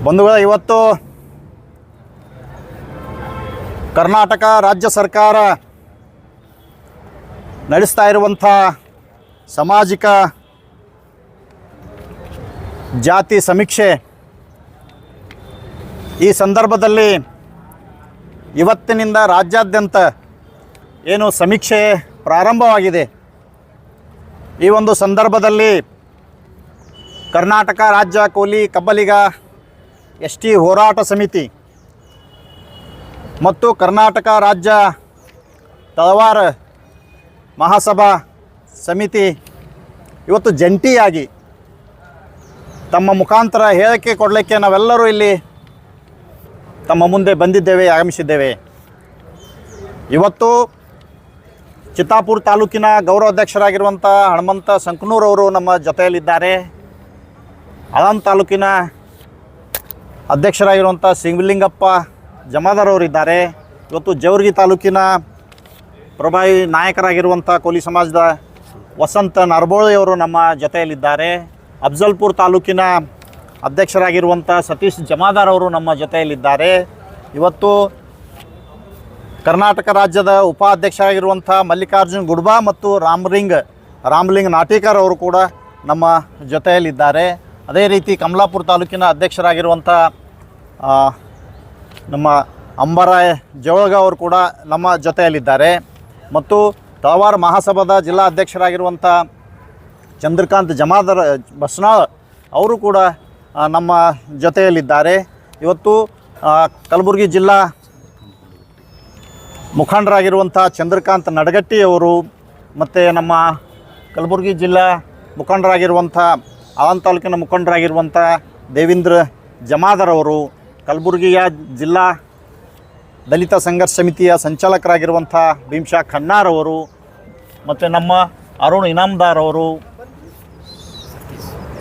ಬಂಧುಗಳ ಇವತ್ತು ಕರ್ನಾಟಕ ರಾಜ್ಯ ಸರ್ಕಾರ ನಡೆಸ್ತಾ ಇರುವಂಥ ಸಾಮಾಜಿಕ ಜಾತಿ ಸಮೀಕ್ಷೆ ಈ ಸಂದರ್ಭದಲ್ಲಿ ಇವತ್ತಿನಿಂದ ರಾಜ್ಯಾದ್ಯಂತ ಏನು ಸಮೀಕ್ಷೆ ಪ್ರಾರಂಭವಾಗಿದೆ. ಈ ಒಂದು ಸಂದರ್ಭದಲ್ಲಿ ಕರ್ನಾಟಕ ರಾಜ್ಯ ಕೋಲಿ ಕಬ್ಬಲಿಗ ಎಸ್ ಟಿ ಹೋರಾಟ ಸಮಿತಿ ಮತ್ತು ಕರ್ನಾಟಕ ರಾಜ್ಯ ತಳವಾರ ಮಹಾಸಭಾ ಸಮಿತಿ ಇವತ್ತು ಜಂಟಿಯಾಗಿ ತಮ್ಮ ಮುಖಾಂತರ ಹೇಳಿಕೆ ಕೊಡಲಿಕ್ಕೆ ನಾವೆಲ್ಲರೂ ಇಲ್ಲಿ ತಮ್ಮ ಮುಂದೆ ಬಂದಿದ್ದೇವೆ, ಆಗಮಿಸಿದ್ದೇವೆ. ಇವತ್ತು ಚಿತ್ತಾಪುರ ತಾಲೂಕಿನ ಗೌರವಾಧ್ಯಕ್ಷರಾಗಿರುವಂಥ ಹನುಮಂತ ಸಂಕನೂರವರು ನಮ್ಮ ಜೊತೆಯಲ್ಲಿದ್ದಾರೆ. ಆಳಂದ ತಾಲೂಕಿನ ಅಧ್ಯಕ್ಷರಾಗಿರುವಂಥ ಸಿಂಗಲಿಂಗಪ್ಪ ಜಮಾದಾರವರಿದ್ದಾರೆ. ಇವತ್ತು ಜೇವರ್ಗಿ ತಾಲೂಕಿನ ಪ್ರಭಾವಿ ನಾಯಕರಾಗಿರುವಂಥ ಕೋಲಿ ಸಮಾಜದ ವಸಂತ ನರಬೋಳಿಯವರು ನಮ್ಮ ಜೊತೆಯಲ್ಲಿದ್ದಾರೆ. ಅಫ್ಜಲ್ಪುರ ತಾಲೂಕಿನ ಅಧ್ಯಕ್ಷರಾಗಿರುವಂಥ ಸತೀಶ್ ಜಮಾದಾರವರು ನಮ್ಮ ಜೊತೆಯಲ್ಲಿದ್ದಾರೆ. ಇವತ್ತು ಕರ್ನಾಟಕ ರಾಜ್ಯದ ಉಪಾಧ್ಯಕ್ಷರಾಗಿರುವಂಥ ಮಲ್ಲಿಕಾರ್ಜುನ್ ಗುಡ್ಬಾ ಮತ್ತು ರಾಮಲಿಂಗ್ ನಾಟಿಕರ್ ಅವರು ಕೂಡ ನಮ್ಮ ಜೊತೆಯಲ್ಲಿದ್ದಾರೆ. ಅದೇ ರೀತಿ ಕಮಲಾಪುರ ತಾಲೂಕಿನ ಅಧ್ಯಕ್ಷರಾಗಿರುವಂಥ ನಮ್ಮ ಅಂಬರಾಯ ಜೋಳಗ ಅವರು ಕೂಡ ನಮ್ಮ ಜೊತೆಯಲ್ಲಿದ್ದಾರೆ. ಮತ್ತು ತಳವಾರ ಮಹಾಸಭಾದ ಜಿಲ್ಲಾ ಅಧ್ಯಕ್ಷರಾಗಿರುವಂಥ ಚಂದ್ರಕಾಂತ್ ಜಮಾದಾರ ಬಸ್ನಾಳ್ ಅವರು ಕೂಡ ನಮ್ಮ ಜೊತೆಯಲ್ಲಿದ್ದಾರೆ. ಇವತ್ತು ಕಲಬುರಗಿ ಜಿಲ್ಲಾ ಮುಖಂಡರಾಗಿರುವಂಥ ಚಂದ್ರಕಾಂತ್ ನಡಗಟ್ಟಿಯವರು ಮತ್ತು ನಮ್ಮ ಕಲಬುರಗಿ ಜಿಲ್ಲಾ ಮುಖಂಡರಾಗಿರುವಂಥ ಆಳಂದ ತಾಲೂಕಿನ ಮುಖಂಡರಾಗಿರುವಂಥ ದೇವೇಂದ್ರ ಜಮಾದಾರವರು, ಕಲಬುರಗಿಯ ಜಿಲ್ಲಾ ದಲಿತ ಸಂಘರ್ಷ ಸಮಿತಿಯ ಸಂಚಾಲಕರಾಗಿರುವಂಥ ಭೀಮಶಾ ಖನ್ನಾರವರು ಮತ್ತು ನಮ್ಮ ಅರುಣ್ ಇನಾಮ್ದಾರ್ ಅವರು,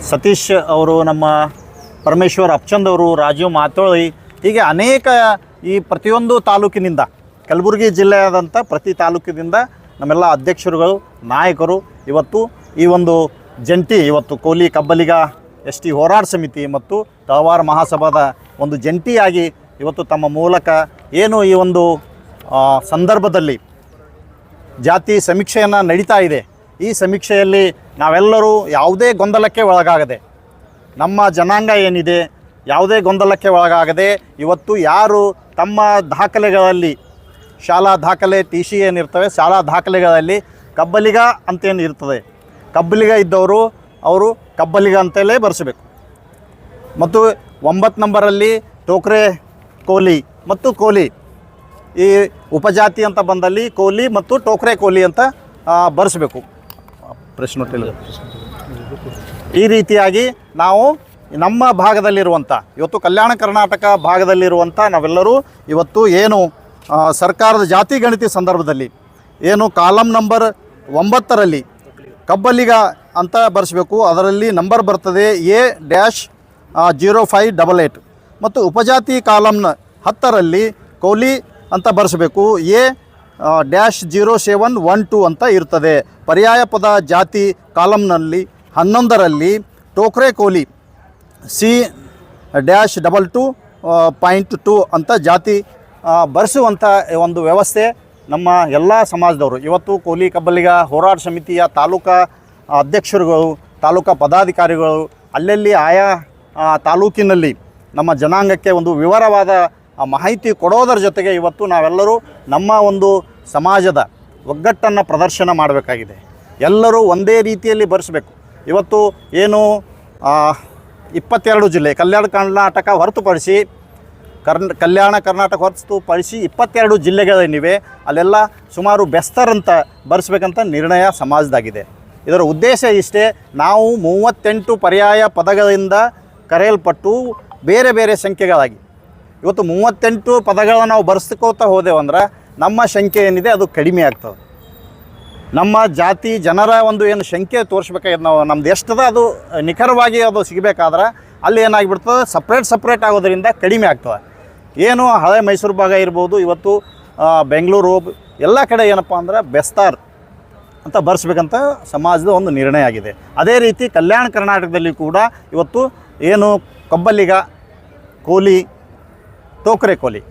ಸತೀಶ್ ಅವರು, ನಮ್ಮ ಪರಮೇಶ್ವರ್ ಅಪ್ಚಂದ್ ಅವರು, ರಾಜೀವ್ ಮಾತೋಳಿ, ಹೀಗೆ ಅನೇಕ ಈ ಪ್ರತಿಯೊಂದು ತಾಲೂಕಿನಿಂದ ಕಲಬುರಗಿ ಜಿಲ್ಲೆಯಾದಂಥ ಪ್ರತಿ ತಾಲೂಕಿನಿಂದ ನಮ್ಮೆಲ್ಲ ಅಧ್ಯಕ್ಷರುಗಳು ನಾಯಕರು ಇವತ್ತು ಈ ಒಂದು ಜಂಟಿ ಇವತ್ತು ಕೋಲಿ ಕಬ್ಬಲಿಗ ಎಸ್ ಟಿ ಹೋರಾಟ ಸಮಿತಿ ಮತ್ತು ತಳವಾರ ಮಹಾಸಭಾದ ಒಂದು ಜಂಟಿಯಾಗಿ ಇವತ್ತು ತಮ್ಮ ಮೂಲಕ ಏನು ಈ ಒಂದು ಸಂದರ್ಭದಲ್ಲಿ ಜಾತಿ ಸಮೀಕ್ಷೆಯನ್ನು ನಡೀತಾ ಇದೆ. ಈ ಸಮೀಕ್ಷೆಯಲ್ಲಿ ನಾವೆಲ್ಲರೂ ಯಾವುದೇ ಗೊಂದಲಕ್ಕೆ ಒಳಗಾಗದೆ, ನಮ್ಮ ಜನಾಂಗ ಏನಿದೆ ಯಾವುದೇ ಗೊಂದಲಕ್ಕೆ ಒಳಗಾಗದೆ ಇವತ್ತು ಯಾರು ತಮ್ಮ ದಾಖಲೆಗಳಲ್ಲಿ ಶಾಲಾ ದಾಖಲೆ ಟಿ ಸಿ ಏನಿರ್ತವೆ, ಶಾಲಾ ದಾಖಲೆಗಳಲ್ಲಿ ಕಬ್ಬಲಿಗ ಅಂತೇನು ಇರ್ತದೆ, ಕಬ್ಬಲಿಗ ಇದ್ದವರು ಅವರು ಕಬ್ಬಲಿಗ ಅಂತಲೇ ಬರೆಸಬೇಕು. ಮತ್ತು 9 ನಂಬರಲ್ಲಿ ಟೋಕ್ರೆ ಕೋಲಿ ಮತ್ತು ಕೋಲಿ, ಈ ಉಪಜಾತಿ ಅಂತ ಬಂದಲ್ಲಿ ಕೋಲಿ ಮತ್ತು ಟೋಕ್ರೆ ಕೋಲಿ ಅಂತ ಬರೆಸಬೇಕು. ಪ್ರಶ್ನೋತ್ತರ ಈ ರೀತಿಯಾಗಿ ನಾವು ನಮ್ಮ ಭಾಗದಲ್ಲಿರುವಂಥ ಇವತ್ತು ಕಲ್ಯಾಣ ಕರ್ನಾಟಕ ಭಾಗದಲ್ಲಿರುವಂಥ ನಾವೆಲ್ಲರೂ ಇವತ್ತು ಏನು ಸರ್ಕಾರದ ಜಾತಿ ಗಣತಿ ಸಂದರ್ಭದಲ್ಲಿ ಏನು ಕಾಲಮ್ ನಂಬರ್ 9ರಲ್ಲಿ ಕಬ್ಬಲಿಗ ಅಂತ ಬರೆಸಬೇಕು. ಅದರಲ್ಲಿ ನಂಬರ್ ಬರ್ತದೆ A-0588 ಮತ್ತು ಉಪಜಾತಿ ಕಾಲಮ್ನ 10ರಲ್ಲಿ ಕೋಲಿ ಅಂತ ಬರೆಸಬೇಕು A-0712 ಅಂತ ಇರ್ತದೆ. ಪರ್ಯಾಯ ಪದ ಜಾತಿ ಕಾಲಮ್ನಲ್ಲಿ 11ರಲ್ಲಿ ಟೋಕ್ರೆ ಕೋಲಿ C-22.2 ಅಂತ ಜಾತಿ ಬರೆಸುವಂಥ ಒಂದು ವ್ಯವಸ್ಥೆ ನಮ್ಮ ಎಲ್ಲ ಸಮಾಜದವರು ಇವತ್ತು ಕೋಲಿ ಕಬ್ಬಲಿಗ ಹೋರಾಟ ಸಮಿತಿಯ ತಾಲೂಕಾ ಅಧ್ಯಕ್ಷರುಗಳು, ತಾಲೂಕಾ ಪದಾಧಿಕಾರಿಗಳು ಅಲ್ಲಲ್ಲಿ ಆಯಾ ತಾಲೂಕಿನಲ್ಲಿ ನಮ್ಮ ಜನಾಂಗಕ್ಕೆ ಒಂದು ವಿವರವಾದ ಮಾಹಿತಿ ಕೊಡೋದರ ಜೊತೆಗೆ ಇವತ್ತು ನಾವೆಲ್ಲರೂ ನಮ್ಮ ಒಂದು ಸಮಾಜದ ಒಗ್ಗಟ್ಟನ್ನು ಪ್ರದರ್ಶನ ಮಾಡಬೇಕಾಗಿದೆ. ಎಲ್ಲರೂ ಒಂದೇ ರೀತಿಯಲ್ಲಿ ಬರೆಸಬೇಕು. ಇವತ್ತು ಏನು 22 ಜಿಲ್ಲೆ ಕಲ್ಯಾಣ ಕರ್ನಾಟಕ ಹೊರತುಪಡಿಸಿ ಕಲ್ಯಾಣ ಕರ್ನಾಟಕ ಹೊರತುಪಡಿಸಿ 22 ಜಿಲ್ಲೆಗಳೇನಿವೆ ಅಲ್ಲೆಲ್ಲ ಸುಮಾರು ಬೆಸ್ತರಂತ ಬರೆಸ್ಬೇಕಂತ ನಿರ್ಣಯ ಸಮಾಜದಾಗಿದೆ. ಇದರ ಉದ್ದೇಶ ಇಷ್ಟೇ, ನಾವು 38 ಪರ್ಯಾಯ ಪದಗಳಿಂದ ಕರೆಯಲ್ಪಟ್ಟು ಬೇರೆ ಬೇರೆ ಸಂಖ್ಯೆಗಳಾಗಿ ಇವತ್ತು 38 ಪದಗಳನ್ನು ನಾವು ಬರೆಸ್ಕೋತಾ ಹೋದೆವಂದ್ರೆ ನಮ್ಮ ಸಂಖ್ಯೆ ಏನಿದೆ ಅದು ಕಡಿಮೆ ಆಗ್ತದೆ. ನಮ್ಮ ಜಾತಿ ಜನರ ಒಂದು ಏನು ಸಂಖ್ಯೆ ತೋರಿಸ್ಬೇಕಾಗಿದೆ, ನಾವು ನಮ್ದು ಎಷ್ಟದ ಅದು ನಿಖರವಾಗಿ ಅದು ಸಿಗಬೇಕಾದ್ರೆ ಅಲ್ಲಿ ಏನಾಗಿಬಿಡ್ತದೆ, ಸಪ್ರೇಟ್ ಆಗೋದರಿಂದ ಕಡಿಮೆ ಆಗ್ತದೆ. ಏನು ಹಳೆ ಮೈಸೂರು ಭಾಗ ಇರ್ಬೋದು, ಇವತ್ತು ಬೆಂಗಳೂರು ಎಲ್ಲ ಕಡೆ ಏನಪ್ಪ ಅಂದ್ರೆ ಬೆಸ್ತಾರ್ ಅಂತ ಬರೆಸ್ಬೇಕಂತ ಸಮಾಜದ ಒಂದು ನಿರ್ಣಯ ಆಗಿದೆ. ಅದೇ ರೀತಿ ಕಲ್ಯಾಣ ಕರ್ನಾಟಕದಲ್ಲಿ ಕೂಡ ಇವತ್ತು ಏನು ಕಬ್ಬಲಿಗ ಕೋಲಿ, ಟೋಕರೆ ಕೋಲಿ.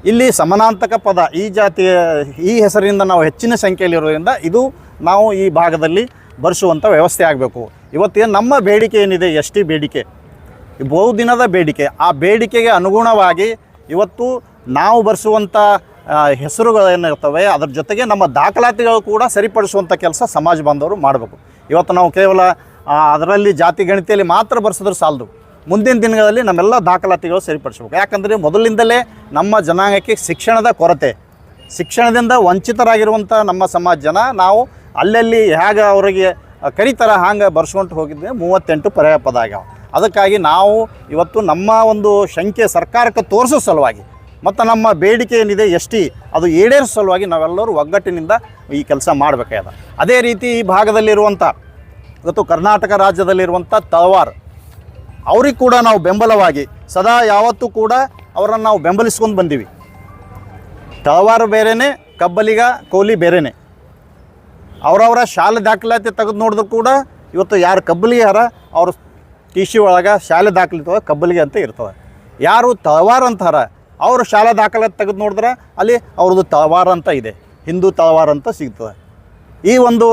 ಇಲ್ಲಿ ಸಮಾನಾಂತಕ ಪದ ಈ ಜಾತಿಯ ಈ ಹೆಸರಿನಿಂದ ನಾವು ಹೆಚ್ಚಿನ ಸಂಖ್ಯೆಯಲ್ಲಿರೋದ್ರಿಂದ ಇದು ನಾವು ಈ ಭಾಗದಲ್ಲಿ ಬರೆಸುವಂಥ ವ್ಯವಸ್ಥೆ ಆಗಬೇಕು. ಇವತ್ತೇನು ನಮ್ಮ ಬೇಡಿಕೆ ಏನಿದೆ, ಎಸ್ ಟಿ ಬೇಡಿಕೆ, ಬಹುದಿನದ ಬೇಡಿಕೆ, ಆ ಬೇಡಿಕೆಗೆ ಅನುಗುಣವಾಗಿ ಇವತ್ತು ನಾವು ಬರೆಸುವಂಥ ಹೆಸರುಗಳೇನಿರ್ತವೆ ಅದರ ಜೊತೆಗೆ ನಮ್ಮ ದಾಖಲಾತಿಗಳು ಕೂಡ ಸರಿಪಡಿಸುವಂಥ ಕೆಲಸ ಸಮಾಜ ಬಾಂಧವರು ಮಾಡಬೇಕು. ಇವತ್ತು ನಾವು ಕೇವಲ ಅದರಲ್ಲಿ ಜಾತಿ ಗಣಿತೆಯಲ್ಲಿ ಮಾತ್ರ ಬರೆಸಿದ್ರೆ ಸಾಲದು. ಮುಂದಿನ ದಿನಗಳಲ್ಲಿ ನಮ್ಮೆಲ್ಲ ದಾಖಲಾತಿಗಳು ಸರಿಪಡಿಸ್ಬೇಕು. ಯಾಕಂದರೆ ಮೊದಲಿಂದಲೇ ನಮ್ಮ ಜನಾಂಗಕ್ಕೆ ಶಿಕ್ಷಣದ ಕೊರತೆ, ಶಿಕ್ಷಣದಿಂದ ವಂಚಿತರಾಗಿರುವಂಥ ನಮ್ಮ ಸಮಾಜ ಜನ ನಾವು ಅಲ್ಲಲ್ಲಿ ಹೇಗೆ ಅವರಿಗೆ ಕರಿತಾರೆ ಹಾಗೆ ಬರ್ಸ್ಕೊಂತ ಹೋಗಿದ್ದೆ 38 ಪರ್ಯಾಯ ಪದ ಆಗ್ಯಾವ. ಅದಕ್ಕಾಗಿ ನಾವು ಇವತ್ತು ನಮ್ಮ ಒಂದು ಸಂಖ್ಯೆ ಸರ್ಕಾರಕ್ಕೆ ತೋರಿಸೋ ಸಲುವಾಗಿ ಮತ್ತು ನಮ್ಮ ಬೇಡಿಕೆ ಏನಿದೆ ಎಸ್ ಟಿ ಅದು ಈಡೇರಿಸೋ ಸಲುವಾಗಿ ನಾವೆಲ್ಲರೂ ಒಗ್ಗಟ್ಟಿನಿಂದ ಈ ಕೆಲಸ ಮಾಡಬೇಕಾಗಿದೆ. ಅದೇ ರೀತಿ ಈ ಭಾಗದಲ್ಲಿರುವಂಥ ಇವತ್ತು ಕರ್ನಾಟಕ ರಾಜ್ಯದಲ್ಲಿರುವಂಥ ತಳವಾರ್ ಅವ್ರಿಗೆ ಕೂಡ ನಾವು ಬೆಂಬಲವಾಗಿ ಸದಾ ಯಾವತ್ತೂ ಕೂಡ ಅವರನ್ನು ನಾವು ಬೆಂಬಲಿಸ್ಕೊಂಡು ಬಂದೀವಿ. ತಳವಾರು ಬೇರೆಯೇ, ಕಬ್ಬಲಿಗ, ಕೋಲಿ ಬೇರೆಯೇ. ಅವರವರ ಶಾಲೆ ದಾಖಲಾತಿ ತೆಗೆದು ನೋಡಿದ್ರು ಕೂಡ ಇವತ್ತು ಯಾರು ಕಬ್ಬಲಿಗಾರ ಅವರು ಟಿ ಸಿ ಒಳಗೆ ಶಾಲೆ ದಾಖಲಿರ್ತವೆ ಕಬ್ಬಲಿಗೆ ಅಂತ ಇರ್ತವೆ. ಯಾರು ತಳವಾರ್ ಅಂತಾರ ಅವರು ಶಾಲಾ ದಾಖಲಾತಿ ತೆಗೆದು ನೋಡಿದ್ರೆ ಅಲ್ಲಿ ಅವ್ರದ್ದು ತಳವಾರ ಅಂತ ಇದೆ, ಹಿಂದೂ ತಳವಾರ ಅಂತ ಸಿಗ್ತದೆ. ಈ ಒಂದು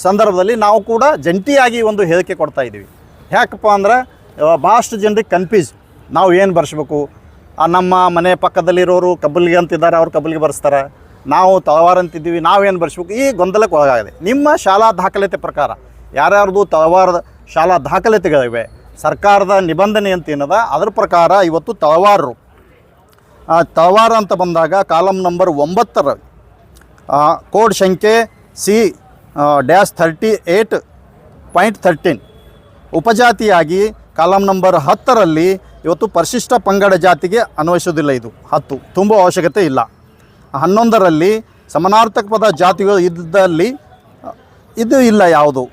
ಸಂದರ್ಭದಲ್ಲಿ ನಾವು ಕೂಡ ಜಂಟಿಯಾಗಿ ಒಂದು ಹೇಳಿಕೆ ಕೊಡ್ತಾ ಇದ್ದೀವಿ. ಯಾಕಪ್ಪ ಅಂದ್ರೆ ಭಾಳಷ್ಟು ಜನರಿಗೆ ಕನ್ಫ್ಯೂಸ್, ನಾವು ಏನು ಬರೆಸ್ಬೇಕು, ನಮ್ಮ ಮನೆ ಪಕ್ಕದಲ್ಲಿರೋರು ಕಬ್ಬಲಿಗೆ ಅಂತಿದ್ದಾರೆ, ಅವ್ರು ಕಬ್ಬಲಿಗೆ ಬರೆಸ್ತಾರೆ, ನಾವು ತಳವಾರ ಅಂತಿದ್ದೀವಿ, ನಾವೇನು ಬರೆಸ್ಬೇಕು, ಈ ಗೊಂದಲಕ್ಕೆ ಒಳಗಾಗಿದೆ. ನಿಮ್ಮ ಶಾಲಾ ದಾಖಲಾತಿ ಪ್ರಕಾರ ಯಾರ್ಯಾರ್ದು ತಳವಾರದ ಶಾಲಾ ದಾಖಲಾತಿಗಳಿವೆ, ಸರ್ಕಾರದ ನಿಬಂಧನೆ ಅಂತ ಏನದ ಅದ್ರ ಪ್ರಕಾರ ಇವತ್ತು ತಳವಾರರು ತಳವಾರ ಅಂತ ಬಂದಾಗ ಕಾಲಮ್ ನಂಬರ್ 9 ಕೋಡ್ ಸಂಖ್ಯೆ C-38.13 ಉಪಜಾತಿಯಾಗಿ ಕಾಲಮ್ ನಂಬರ್ 10ರಲ್ಲಿ ಇವತ್ತು ಪರಿಶಿಷ್ಟ ಪಂಗಡ ಜಾತಿಗೆ ಅನ್ವಯಿಸೋದಿಲ್ಲ. ಇದು 10 ತುಂಬ ಅವಶ್ಯಕತೆ ಇಲ್ಲ. 11ರಲ್ಲಿ ಸಮಾನಾರ್ಥಕ ಪದ ಜಾತಿಗಳು ಇದ್ದಲ್ಲಿ ಇದು ಇಲ್ಲ ಯಾವುದು.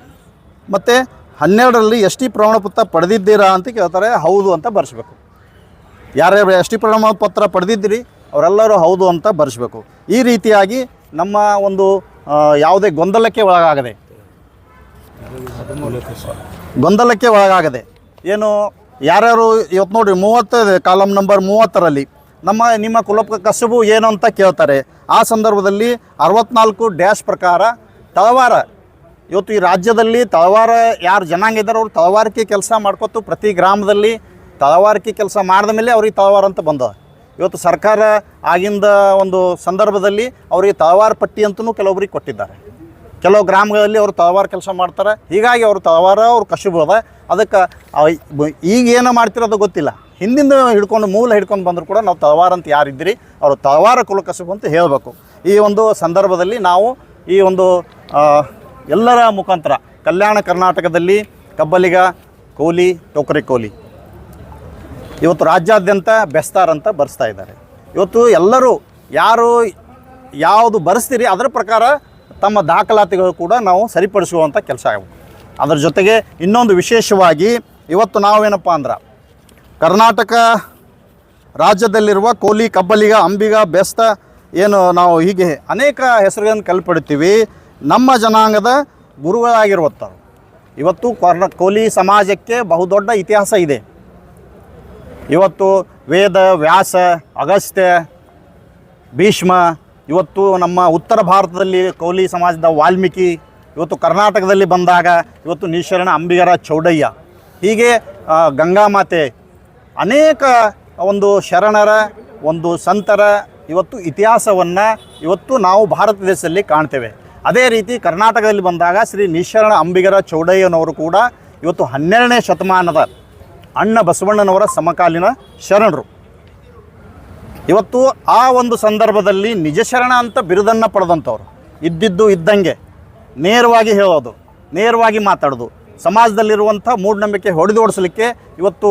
ಮತ್ತು 12ರಲ್ಲಿ ಎಸ್ ಟಿ ಪ್ರಮಾಣಪತ್ರ ಪಡೆದಿದ್ದೀರಾ ಅಂತ ಕೇಳ್ತಾರೆ, ಹೌದು ಅಂತ ಬರೆಸ್ಬೇಕು. ಯಾರ್ಯಾರು ಎಸ್ ಟಿ ಪ್ರಮಾಣಪತ್ರ ಪಡೆದಿದ್ದೀರಿ ಅವರೆಲ್ಲರೂ ಹೌದು ಅಂತ ಬರೆಸ್ಬೇಕು. ಈ ರೀತಿಯಾಗಿ ನಮ್ಮ ಒಂದು ಯಾವುದೇ ಗೊಂದಲಕ್ಕೆ ಒಳಗಾಗದೆ ಏನು ಯಾರ್ಯಾರು ಇವತ್ತು ನೋಡಿರಿ 30 ಕಾಲಮ್ ನಂಬರ್ 30ರಲ್ಲಿ ನಿಮ್ಮ ಕುಲ ಕಸುಬು ಏನು ಅಂತ ಕೇಳ್ತಾರೆ. ಆ ಸಂದರ್ಭದಲ್ಲಿ 64 ಪ್ರಕಾರ ತಳವಾರ ಇವತ್ತು ಈ ರಾಜ್ಯದಲ್ಲಿ ತಳವಾರ ಯಾರು ಜನಾಂಗ ಇದ್ದಾರೆ ಅವರು ತಳವಾರಿಕೆ ಕೆಲಸ ಮಾಡ್ಕೊತು ಪ್ರತಿ ಗ್ರಾಮದಲ್ಲಿ ತಳವಾರಿಕೆ ಕೆಲಸ ಮಾಡಿದ ಮೇಲೆ ಅವ್ರಿಗೆ ತಳವಾರ ಅಂತ ಬಂದವ. ಇವತ್ತು ಸರ್ಕಾರ ಆಗಿಂದ ಒಂದು ಸಂದರ್ಭದಲ್ಲಿ ಅವರಿಗೆ ತಳವಾರ ಪಟ್ಟಿ ಅಂತಲೂ ಕೆಲವೊಬ್ಬರಿಗೆ ಕೊಟ್ಟಿದ್ದಾರೆ. ಕೆಲವು ಗ್ರಾಮಗಳಲ್ಲಿ ಅವರು ತಳವಾರ ಕೆಲಸ ಮಾಡ್ತಾರೆ. ಹೀಗಾಗಿ ಅವರು ತಳವಾರ ಅವ್ರು ಕಸುಬು ಅದ. ಅದಕ್ಕೆ ಈಗ ಏನೋ ಮಾಡ್ತಿರೋದು ಗೊತ್ತಿಲ್ಲ. ಹಿಂದಿಂದ ಮೂಲ ಹಿಡ್ಕೊಂಡು ಬಂದರೂ ಕೂಡ ನಾವು ತಳವಾರ ಅಂತ ಯಾರಿದ್ದೀರಿ ಅವರು ತಳವಾರ ಕುಲ ಕಸುಬು ಅಂತ ಹೇಳಬೇಕು. ಈ ಒಂದು ಸಂದರ್ಭದಲ್ಲಿ ನಾವು ಈ ಒಂದು ಎಲ್ಲರ ಮುಖಾಂತರ ಕಲ್ಯಾಣ ಕರ್ನಾಟಕದಲ್ಲಿ ಕಬ್ಬಲಿಗ, ಕೋಲಿ, ಟೋಕರೆ ಕೋಲಿ ಇವತ್ತು ರಾಜ್ಯಾದ್ಯಂತ ಬೆಸ್ತಾರ್ ಅಂತ ಬರೆಸ್ತಾ ಇದ್ದಾರೆ. ಇವತ್ತು ಎಲ್ಲರೂ ಯಾರು ಯಾವುದು ಬರೆಸ್ತೀರಿ ಅದರ ಪ್ರಕಾರ ತಮ್ಮ ದಾಖಲಾತಿಗಳು ಕೂಡ ನಾವು ಸರಿಪಡಿಸುವಂಥ ಕೆಲಸ ಆಗಬೇಕು. ಅದರ ಜೊತೆಗೆ ಇನ್ನೊಂದು ವಿಶೇಷವಾಗಿ ಇವತ್ತು ನಾವೇನಪ್ಪ ಅಂದ್ರೆ ಕರ್ನಾಟಕ ರಾಜ್ಯದಲ್ಲಿರುವ ಕೋಲಿ, ಕಬ್ಬಲಿಗ, ಅಂಬಿಗ, ಬೆಸ್ತ ಏನು ನಾವು ಹೀಗೆ ಅನೇಕ ಹೆಸರುಗಳನ್ನು ಕಲ್ಪಡ್ತೀವಿ. ನಮ್ಮ ಜನಾಂಗದ ಗುರುಗಳಾಗಿರುವಂಥವ್ರು ಇವತ್ತು ಕೋಲಿ ಸಮಾಜಕ್ಕೆ ಬಹುದೊಡ್ಡ ಇತಿಹಾಸ ಇದೆ. ಇವತ್ತು ವೇದ, ವ್ಯಾಸ, ಅಗಸ್ತ್ಯ, ಭೀಷ್ಮ, ಇವತ್ತು ನಮ್ಮ ಉತ್ತರ ಭಾರತದಲ್ಲಿ ಕೋಲಿ ಸಮಾಜದ ವಾಲ್ಮೀಕಿ, ಇವತ್ತು ಕರ್ನಾಟಕದಲ್ಲಿ ಬಂದಾಗ ಇವತ್ತು ನಿಶರಣ ಅಂಬಿಗರ ಚೌಡಯ್ಯ, ಹೀಗೆ ಗಂಗಾಮಾತೆ ಅನೇಕ ಒಂದು ಶರಣರ ಒಂದು ಸಂತರ ಇವತ್ತು ಇತಿಹಾಸವನ್ನು ಇವತ್ತು ನಾವು ಭಾರತ ದೇಶದಲ್ಲಿ ಕಾಣ್ತೇವೆ. ಅದೇ ರೀತಿ ಕರ್ನಾಟಕದಲ್ಲಿ ಬಂದಾಗ ಶ್ರೀ ನಿಶರಣ ಅಂಬಿಗರ ಚೌಡಯ್ಯನವರು ಕೂಡ ಇವತ್ತು 12ನೇ ಶತಮಾನದ ಅಣ್ಣ ಬಸವಣ್ಣನವರ ಸಮಕಾಲೀನ ಶರಣರು. ಇವತ್ತು ಆ ಒಂದು ಸಂದರ್ಭದಲ್ಲಿ ನಿಜ ಶರಣ ಅಂತ ಬಿರುದನ್ನು ಪಡೆದಂಥವ್ರು, ಇದ್ದಿದ್ದು ಇದ್ದಂಗೆ ನೇರವಾಗಿ ಹೇಳೋದು, ನೇರವಾಗಿ ಮಾತಾಡೋದು, ಸಮಾಜದಲ್ಲಿರುವಂಥ ಮೂಢನಂಬಿಕೆ ಹೊಡೆದೋಡಿಸಲಿಕ್ಕೆ ಇವತ್ತು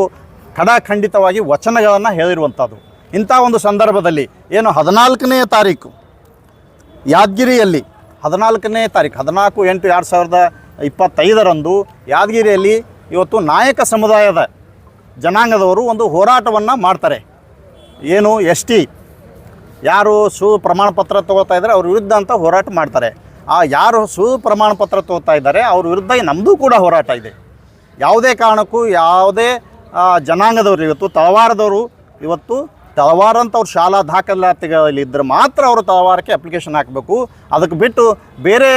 ಖಡಾಖಂಡಿತವಾಗಿ ವಚನಗಳನ್ನು ಹೇಳಿರುವಂಥದ್ದು. ಇಂಥ ಒಂದು ಸಂದರ್ಭದಲ್ಲಿ ಏನು 14ನೇ ತಾರೀಕು ಯಾದಗಿರಿಯಲ್ಲಿ 14ನೇ ತಾರೀಕು 14/8/2025 ಯಾದಗಿರಿಯಲ್ಲಿ ಇವತ್ತು ನಾಯಕ ಸಮುದಾಯದ ಜನಾಂಗದವರು ಒಂದು ಹೋರಾಟವನ್ನು ಮಾಡ್ತಾರೆ. ಏನು ಎಸ್ ಟಿ ಯಾರು ಪ್ರಮಾಣ ಪತ್ರ ತೊಗೋತಾ ಇದ್ದಾರೆ ಅವ್ರ ವಿರುದ್ಧ ಅಂತ ಹೋರಾಟ ಮಾಡ್ತಾರೆ. ಆ ಯಾರು ಪ್ರಮಾಣ ಪತ್ರ ತೊಗೋತಾ ಇದ್ದಾರೆ ಅವ್ರ ವಿರುದ್ಧ ನಮ್ಮದು ಕೂಡ ಹೋರಾಟ ಇದೆ. ಯಾವುದೇ ಕಾರಣಕ್ಕೂ ಯಾವುದೇ ಜನಾಂಗದವರು ಇವತ್ತು ತಳವಾರದವರು ಇವತ್ತು ತಳವಾರ ಅಂತ ಅವ್ರು ಶಾಲಾ ದಾಖಲಾತಿಗಳಲ್ಲಿ ಇದ್ದರೆ ಮಾತ್ರ ಅವರು ತಳವಾರಕ್ಕೆ ಅಪ್ಲಿಕೇಶನ್ ಹಾಕಬೇಕು. ಅದಕ್ಕೆ ಬಿಟ್ಟು ಬೇರೆ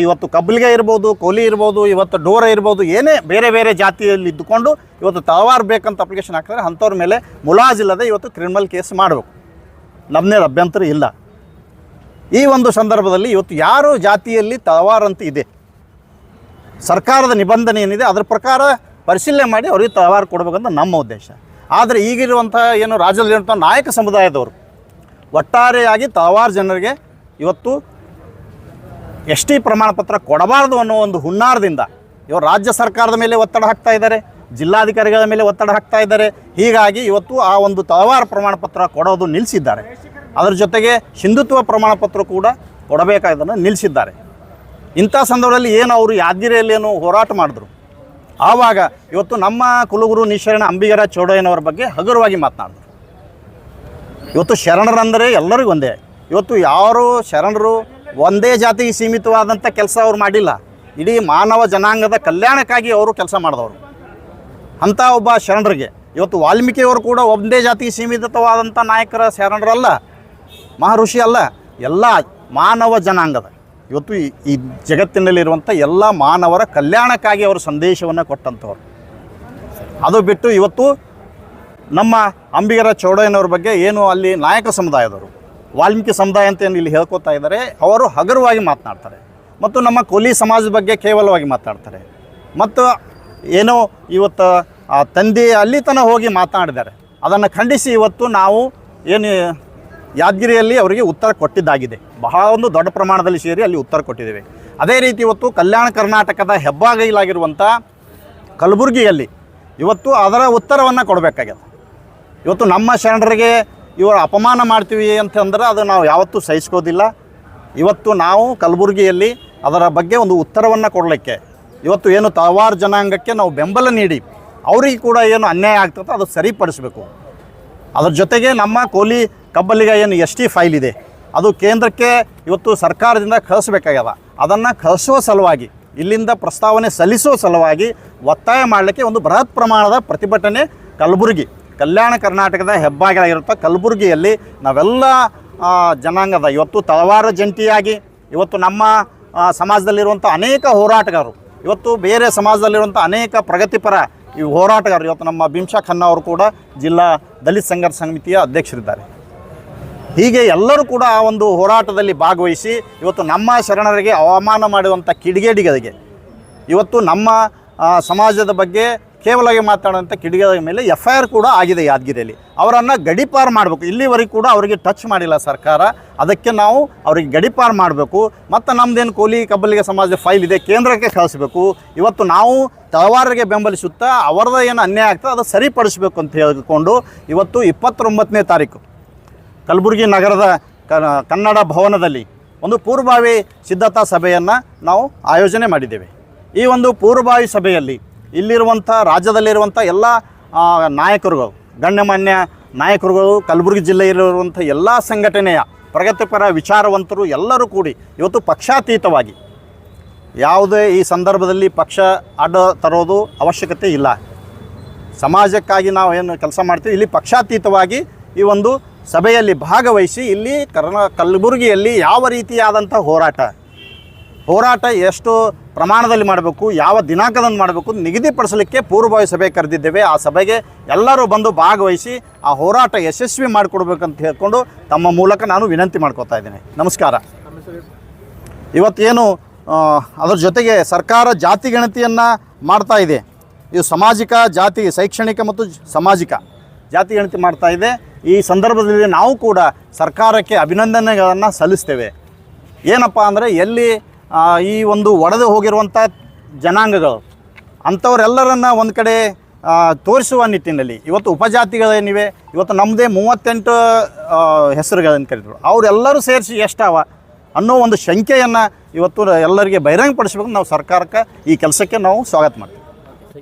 ಇವತ್ತು ಕಬ್ಬಲಿಗೆ ಇರ್ಬೋದು, ಕೋಲಿ ಇರ್ಬೋದು, ಇವತ್ತು ಡೋರ ಇರ್ಬೋದು, ಏನೇ ಬೇರೆ ಬೇರೆ ಜಾತಿಯಲ್ಲಿ ಇದ್ದುಕೊಂಡು ಇವತ್ತು ತಳವಾರ ಬೇಕಂತ ಅಪ್ಲಿಕೇಶನ್ ಹಾಕಿದ್ರೆ ಅಂಥವ್ರ ಮೇಲೆ ಮುಲಾಜಿಲ್ಲದೆ ಇವತ್ತು ಕ್ರಿಮಿನಲ್ ಕೇಸ್ ಮಾಡಬೇಕು. ನಮ್ಮನೇದು ಅಭ್ಯಂತರ ಇಲ್ಲ. ಈ ಒಂದು ಸಂದರ್ಭದಲ್ಲಿ ಇವತ್ತು ಯಾರು ಜಾತಿಯಲ್ಲಿ ತಳವಾರ ಅಂತ ಇದೆ, ಸರ್ಕಾರದ ನಿಬಂಧನೆ ಏನಿದೆ ಅದರ ಪ್ರಕಾರ ಪರಿಶೀಲನೆ ಮಾಡಿ ಅವ್ರಿಗೆ ತಳವಾರ ಕೊಡಬೇಕಂತ ನಮ್ಮ ಉದ್ದೇಶ. ಆದರೆ ಈಗಿರುವಂಥ ಏನು ರಾಜ್ಯದಲ್ಲಿರುವಂಥ ನಾಯಕ ಸಮುದಾಯದವರು ಒಟ್ಟಾರೆಯಾಗಿ ತಳವಾರ ಜನರಿಗೆ ಇವತ್ತು ST ಪ್ರಮಾಣ ಪತ್ರ ಕೊಡಬಾರ್ದು ಅನ್ನೋ ಒಂದು ಹುನ್ನಾರದಿಂದ ಇವರು ರಾಜ್ಯ ಸರ್ಕಾರದ ಮೇಲೆ ಒತ್ತಡ ಹಾಕ್ತಾ ಇದ್ದಾರೆ, ಜಿಲ್ಲಾಧಿಕಾರಿಗಳ ಮೇಲೆ ಒತ್ತಡ ಹಾಕ್ತಾ ಇದ್ದಾರೆ. ಹೀಗಾಗಿ ಇವತ್ತು ಆ ಒಂದು ತಳವಾರ ಪ್ರಮಾಣ ಪತ್ರ ಕೊಡೋದು ನಿಲ್ಲಿಸಿದ್ದಾರೆ. ಅದರ ಜೊತೆಗೆ ಹಿಂದುತ್ವ ಪ್ರಮಾಣ ಪತ್ರ ಕೂಡ ಕೊಡಬೇಕಾದನ್ನು ನಿಲ್ಲಿಸಿದ್ದಾರೆ. ಇಂಥ ಸಂದರ್ಭದಲ್ಲಿ ಏನು ಅವರು ಯಾದಗಿರಿಯಲ್ಲಿ ಏನು ಹೋರಾಟ ಮಾಡಿದ್ರು, ಆವಾಗ ಇವತ್ತು ನಮ್ಮ ಕುಲಗುರು ನಿಶರಣ ಅಂಬಿಗರ ಚೌಡಯ್ಯನವರ ಬಗ್ಗೆ ಹಗುರವಾಗಿ ಮಾತನಾಡಿದ್ರು. ಇವತ್ತು ಶರಣರಂದರೆ ಎಲ್ಲರಿಗೂ ಒಂದೇ. ಇವತ್ತು ಯಾರು ಶರಣರು ಒಂದೇ ಜಾತಿಗೆ ಸೀಮಿತವಾದಂಥ ಕೆಲಸ ಅವ್ರು ಮಾಡಿಲ್ಲ, ಇಡೀ ಮಾನವ ಜನಾಂಗದ ಕಲ್ಯಾಣಕ್ಕಾಗಿ ಅವರು ಕೆಲಸ ಮಾಡಿದವರು. ಅಂಥ ಒಬ್ಬ ಶರಣರಿಗೆ ಇವತ್ತು ವಾಲ್ಮೀಕಿಯವರು ಕೂಡ ಒಂದೇ ಜಾತಿಗೆ ಸೀಮಿತವಾದಂಥ ನಾಯಕರ ಶರಣರಲ್ಲ, ಮಹರ್ಷಿ ಅಲ್ಲ, ಎಲ್ಲ ಮಾನವ ಜನಾಂಗದ ಇವತ್ತು ಈ ಜಗತ್ತಿನಲ್ಲಿರುವಂಥ ಎಲ್ಲ ಮಾನವರ ಕಲ್ಯಾಣಕ್ಕಾಗಿ ಅವರು ಸಂದೇಶವನ್ನು ಕೊಟ್ಟಂಥವ್ರು. ಅದು ಬಿಟ್ಟು ಇವತ್ತು ನಮ್ಮ ಅಂಬಿಗರ ಚೌಡಯ್ಯನವ್ರ ಬಗ್ಗೆ ಏನು ಅಲ್ಲಿ ನಾಯಕ ಸಮುದಾಯದವರು ವಾಲ್ಮೀಕಿ ಸಮುದಾಯ ಅಂತ ಏನು ಇಲ್ಲಿ ಹೇಳ್ಕೊತಾ ಇದ್ದಾರೆ, ಅವರು ಹಗುರವಾಗಿ ಮಾತನಾಡ್ತಾರೆ ಮತ್ತು ನಮ್ಮ ಕೋಲಿ ಸಮಾಜದ ಬಗ್ಗೆ ಕೇವಲವಾಗಿ ಮಾತಾಡ್ತಾರೆ. ಮತ್ತು ಏನೋ ಇವತ್ತು ತಂದೆ ಅಲ್ಲಿ ತನಕ ಹೋಗಿ ಮಾತನಾಡಿದ್ದಾರೆ. ಅದನ್ನು ಖಂಡಿಸಿ ಇವತ್ತು ನಾವು ಏನು ಯಾದಗಿರಿಯಲ್ಲಿ ಅವರಿಗೆ ಉತ್ತರ ಕೊಟ್ಟಿದ್ದಾಗಿದೆ. ಬಹಳ ಒಂದು ದೊಡ್ಡ ಪ್ರಮಾಣದಲ್ಲಿ ಸೇರಿ ಅಲ್ಲಿ ಉತ್ತರ ಕೊಟ್ಟಿದ್ದೇವೆ. ಅದೇ ರೀತಿ ಇವತ್ತು ಕಲ್ಯಾಣ ಕರ್ನಾಟಕದ ಹೆಬ್ಬಾಗಿಲಾಗಿರುವಂಥ ಕಲಬುರಗಿಯಲ್ಲಿ ಇವತ್ತು ಅದರ ಉತ್ತರವನ್ನು ಕೊಡಬೇಕಾಗ್ಯದ. ಇವತ್ತು ನಮ್ಮ ಶರಣರಿಗೆ ಇವರು ಅಪಮಾನ ಮಾಡ್ತೀವಿ ಅಂತಂದ್ರೆ ಅದು ನಾವು ಯಾವತ್ತೂ ಸಹಿಸ್ಕೋದಿಲ್ಲ. ಇವತ್ತು ನಾವು ಕಲಬುರಗಿಯಲ್ಲಿ ಅದರ ಬಗ್ಗೆ ಒಂದು ಉತ್ತರವನ್ನು ಕೊಡಲಿಕ್ಕೆ ಇವತ್ತು ಏನು ತಳವಾರ ಜನಾಂಗಕ್ಕೆ ನಾವು ಬೆಂಬಲ ನೀಡಿ ಅವರಿಗೆ ಕೂಡ ಏನು ಅನ್ಯಾಯ ಆಗ್ತದೆ ಅದು ಸರಿಪಡಿಸಬೇಕು. ಅದರ ಜೊತೆಗೆ ನಮ್ಮ ಕೋಲಿ ಕಬ್ಬಲಿಗ ಏನು ST ಫೈಲ್ ಇದೆ ಅದು ಕೇಂದ್ರಕ್ಕೆ ಇವತ್ತು ಸರ್ಕಾರದಿಂದ ಕಳಿಸ್ಬೇಕಾಗ್ಯದ. ಅದನ್ನು ಕಳಿಸುವ ಸಲುವಾಗಿ ಇಲ್ಲಿಂದ ಪ್ರಸ್ತಾವನೆ ಸಲ್ಲಿಸುವ ಸಲುವಾಗಿ ಒತ್ತಾಯ ಮಾಡಲಿಕ್ಕೆ ಒಂದು ಬೃಹತ್ ಪ್ರಮಾಣದ ಪ್ರತಿಭಟನೆ ಕಲಬುರಗಿ ಕಲ್ಯಾಣ ಕರ್ನಾಟಕದ ಹೆಬ್ಬಾಗಿಲಾಗಿರುತ್ತ ಕಲಬುರಗಿಯಲ್ಲಿ ನಾವೆಲ್ಲ ಜನಾಂಗದ ಇವತ್ತು ತಳವಾರ ಜಂಟಿಯಾಗಿ ಇವತ್ತು ನಮ್ಮ ಸಮಾಜದಲ್ಲಿರುವಂಥ ಅನೇಕ ಹೋರಾಟಗಾರರು, ಇವತ್ತು ಬೇರೆ ಸಮಾಜದಲ್ಲಿರುವಂಥ ಅನೇಕ ಪ್ರಗತಿಪರ ಈ ಹೋರಾಟಗಾರರು, ಇವತ್ತು ನಮ್ಮ ಭೀಮ್ಶಾ ಖನ್ನಾ ಅವರು ಕೂಡ ಜಿಲ್ಲಾ ದಲಿತ ಸಂಘರ್ಷ ಸಮಿತಿಯ ಅಧ್ಯಕ್ಷರಿದ್ದಾರೆ. ಹೀಗೆ ಎಲ್ಲರೂ ಕೂಡ ಆ ಒಂದು ಹೋರಾಟದಲ್ಲಿ ಭಾಗವಹಿಸಿ ಇವತ್ತು ನಮ್ಮ ಶರಣರಿಗೆ ಅವಮಾನ ಮಾಡುವಂಥ ಕಿಡಿಗೇಡಿಗಳಿಗೆ ಇವತ್ತು ನಮ್ಮ ಸಮಾಜದ ಬಗ್ಗೆ ಕೇವಲವಾಗಿ ಮಾತಾಡುವಂಥ ಕಿಡಿಗೇಡಿಗಳ ಮೇಲೆ FIR ಕೂಡ ಆಗಿದೆ ಯಾದಗಿರಿಯಲ್ಲಿ. ಅವರನ್ನು ಗಡೀಪಾರು ಮಾಡಬೇಕು. ಇಲ್ಲಿವರೆಗೂ ಕೂಡ ಅವರಿಗೆ ಟಚ್ ಮಾಡಿಲ್ಲ ಸರ್ಕಾರ. ಅದಕ್ಕೆ ನಾವು ಅವರಿಗೆ ಗಡೀಪಾರು ಮಾಡಬೇಕು. ಮತ್ತು ನಮ್ಮದೇನು ಕೋಲಿ ಕಬ್ಬಲಿಗ ಸಮಾಜದ ಫೈಲ್ ಇದೆ ಕೇಂದ್ರಕ್ಕೆ ಕಳಿಸ್ಬೇಕು. ಇವತ್ತು ನಾವು ತಳವಾರರಿಗೆ ಬೆಂಬಲಿಸುತ್ತಾ ಅವರದ ಏನು ಅನ್ಯಾಯ ಆಗ್ತದೆ ಅದು ಸರಿಪಡಿಸಬೇಕು ಅಂತ ಹೇಳಿಕೊಂಡು ಇವತ್ತು 29ನೇ ತಾರೀಕು ಕಲಬುರಗಿ ನಗರದ ಕನ್ನಡ ಭವನದಲ್ಲಿ ಒಂದು ಪೂರ್ವಭಾವಿ ಸಿದ್ಧತಾ ಸಭೆಯನ್ನು ನಾವು ಆಯೋಜನೆ ಮಾಡಿದ್ದೇವೆ. ಈ ಒಂದು ಪೂರ್ವಭಾವಿ ಸಭೆಯಲ್ಲಿ ಇಲ್ಲಿರುವಂಥ ರಾಜ್ಯದಲ್ಲಿರುವಂಥ ಎಲ್ಲ ನಾಯಕರುಗಳು, ಗಣ್ಯಮಾನ್ಯ ನಾಯಕರುಗಳು, ಕಲಬುರಗಿ ಜಿಲ್ಲೆಯಲ್ಲಿರುವಂಥ ಎಲ್ಲ ಸಂಘಟನೆಯ ಪ್ರಗತಿಪರ ವಿಚಾರವಂತರು ಎಲ್ಲರೂ ಕೂಡಿ ಇವತ್ತು ಪಕ್ಷಾತೀತವಾಗಿ ಯಾವುದೇ ಈ ಸಂದರ್ಭದಲ್ಲಿ ಪಕ್ಷ ಅಡ್ಡ ತರೋದು ಅವಶ್ಯಕತೆ ಇಲ್ಲ. ಸಮಾಜಕ್ಕಾಗಿ ನಾವು ಏನು ಕೆಲಸ ಮಾಡ್ತೀವಿ ಇಲ್ಲಿ ಪಕ್ಷಾತೀತವಾಗಿ ಈ ಒಂದು ಸಭೆಯಲ್ಲಿ ಭಾಗವಹಿಸಿ ಇಲ್ಲಿ ಕಲಬುರಗಿಯಲ್ಲಿ ಯಾವ ರೀತಿಯಾದಂಥ ಹೋರಾಟ ಎಷ್ಟು ಪ್ರಮಾಣದಲ್ಲಿ ಮಾಡಬೇಕು, ಯಾವ ದಿನಾಂಕದಂದು ಮಾಡಬೇಕು ನಿಗದಿಪಡಿಸಲಿಕ್ಕೆ ಪೂರ್ವಭಾವಿ ಸಭೆ ಕರೆದಿದ್ದೇವೆ. ಆ ಸಭೆಗೆ ಎಲ್ಲರೂ ಬಂದು ಭಾಗವಹಿಸಿ ಆ ಹೋರಾಟ ಯಶಸ್ವಿ ಮಾಡಿಕೊಡ್ಬೇಕಂತ ಹೇಳ್ಕೊಂಡು ತಮ್ಮ ಮೂಲಕ ನಾನು ವಿನಂತಿ ಮಾಡ್ಕೋತಾ ಇದ್ದೇನೆ. ನಮಸ್ಕಾರ. ಇವತ್ತೇನು ಅದರ ಜೊತೆಗೆ ಸರ್ಕಾರ ಜಾತಿ ಗಣತಿಯನ್ನು ಮಾಡ್ತಾ ಇದೆ. ಇದು ಸಾಮಾಜಿಕ ಜಾತಿ ಶೈಕ್ಷಣಿಕ ಮತ್ತು ಸಾಮಾಜಿಕ ಜಾತಿ ಗಣತಿ ಮಾಡ್ತಾ ಇದೆ. ಈ ಸಂದರ್ಭದಲ್ಲಿ ನಾವು ಕೂಡ ಸರ್ಕಾರಕ್ಕೆ ಅಭಿನಂದನೆಗಳನ್ನು ಸಲ್ಲಿಸ್ತೇವೆ. ಏನಪ್ಪ ಅಂದರೆ ಎಲ್ಲಿ ಈ ಒಂದು ಒಡೆದು ಹೋಗಿರುವಂಥ ಜನಾಂಗಗಳು ಅಂಥವರೆಲ್ಲರನ್ನ ಒಂದು ಕಡೆ ತೋರಿಸುವ ನಿಟ್ಟಿನಲ್ಲಿ ಇವತ್ತು ಉಪಜಾತಿಗಳೇನಿವೆ, ಇವತ್ತು ನಮ್ಮದೇ 38 ಹೆಸರುಗಳನ್ನು ಕರೆದರು, ಅವರೆಲ್ಲರೂ ಸೇರಿಸಿ ಎಷ್ಟಾವ ಅನ್ನೋ ಒಂದು ಸಂಖ್ಯೆಯನ್ನು ಇವತ್ತು ಎಲ್ಲರಿಗೆ ಬಹಿರಂಗಪಡಿಸ್ಬೇಕು. ನಾವು ಸರ್ಕಾರಕ್ಕೆ ಈ ಕೆಲಸಕ್ಕೆ ನಾವು ಸ್ವಾಗತ ಮಾಡ್ತೀವಿ.